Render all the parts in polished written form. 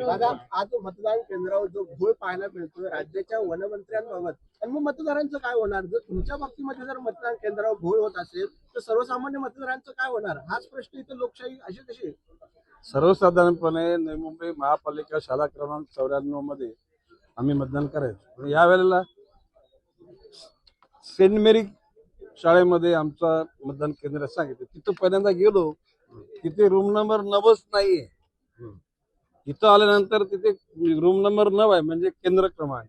दादा, आज मतदान केंद्रावर जो घोळ पाहायला मिळतोय राज्याच्या वनमंत्र्यांबाबत, आणि मग मतदारांचं काय होणार? जर तुमच्या बाबतीमध्ये जर मतदान केंद्रावर घोळ होत असेल तर सर्वसामान्य मतदारांचं काय होणार? हाच प्रश्न इथं लोकशाही अशी कशी? सर्वसाधारणपणे नवी मुंबई महापालिका शाळा क्रमांक 94 मध्ये आम्ही मतदान करायचो. या वेळेला सेंट मेरी शाळेमध्ये आमचा मतदान केंद्र सांगितलं. तिथं पहिल्यांदा गेलो, तिथे रूम नंबर 9च नाहीये. इथं आल्यानंतर तिथे रूम नंबर 9 आहे, म्हणजे केंद्र क्रमांक,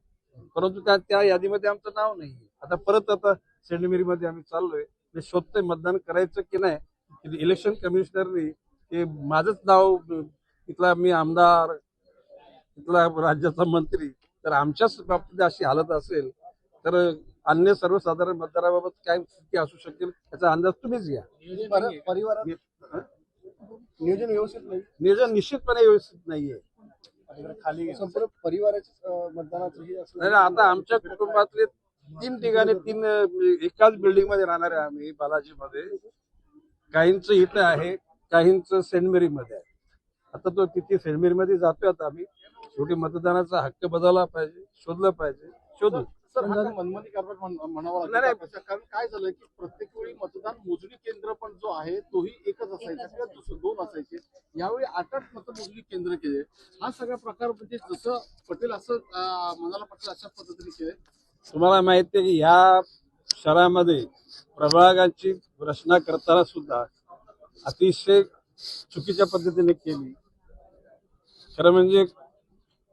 परंतु त्या यादीमध्ये आमचं नाव नाही. आता सेंट मेरी मध्ये आम्ही चाललोय, मी शोधतोय मतदान करायचं की नाही. इलेक्शन कमिशनरनी ते माझंच नाव, इथला मी आमदार, इथला राज्याचा मंत्री, तर आमच्याच बाबतीत अशी हालत असेल तर अन्य सर्वसाधारण मतदाराबाबत काय स्थिती असू शकेल याचा अंदाज तुम्हीच घ्या. परिवारात नियोजन व्यवस्थित नाही, नियोजन निश्चितपणे व्यवस्थित नाहीये. खाली संपूर्ण परिवाराच्या मतदानाचंही असं नाही, आता आमच्या कुटुंबातले 3 ठिकाणी एकाच बिल्डिंग मध्ये राहणार आहे आम्ही, बालाजीमध्ये. काहींचं इथं आहे, काहींचं सेंट मेरी मध्ये आहे. आता तो तिथे सेंट मेरी मध्ये जातोय. आता आम्ही शेवटी मतदानाचा हक्क बजावला पाहिजे, शोधलं पाहिजे, शोधू. सर, हा मनमानी कारभार म्हणावा लागेल. कारण काय झालं की प्रत्येक वेळी मतदान मोजणी केंद्र पण जो आहे तोही एकच असायचा किंवा 2 असायचे. यावेळी 8 मतमोजणी केंद्र केले. हा सगळा प्रकार म्हणजे जसं पटेल असं मनाला पटेल अशा पद्धतीने केले. तुम्हाला माहिती आहे की ह्या शहरामध्ये प्रभागांची रचना करताना सुद्धा अतिशय चुकीच्या पद्धतीने केली. खरं म्हणजे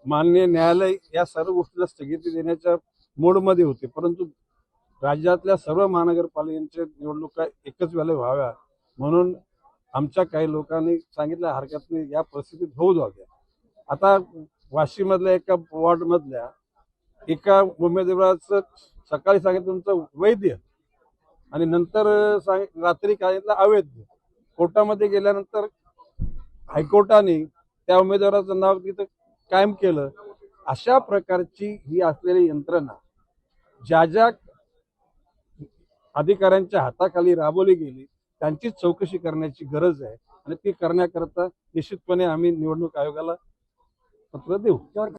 माननीय न्यायालय या सर्व गोष्टीला स्थगिती देण्याच्या मोडमध्ये होते, परंतु राज्यातल्या सर्व महानगरपालिकांच्या निवडणुका एकच वेळेला व्हाव्या म्हणून आमच्या काही लोकांनी सांगितलं हरकत नाही, या परिस्थितीत होऊ द्या. आता वाशीमधल्या एका वॉर्डमधल्या एका उमेदवाराचं सकाळी सांगितलं तुमचं वैध, आणि नंतर रात्री सांगितलं अवैध. कोर्टामध्ये गेल्यानंतर हायकोर्टाने त्या उमेदवाराचं नाव तिथं कायम केलं. अशा प्रकारची ही असलेली यंत्रणा ज्या अधिकाऱ्यांच्या हाताखाली राबवली गेली त्यांची चौकशी करण्याची गरज आहे, आणि ती करण्याकरता निश्चितपणे आम्ही निवडणूक आयोगाला पत्र देऊ.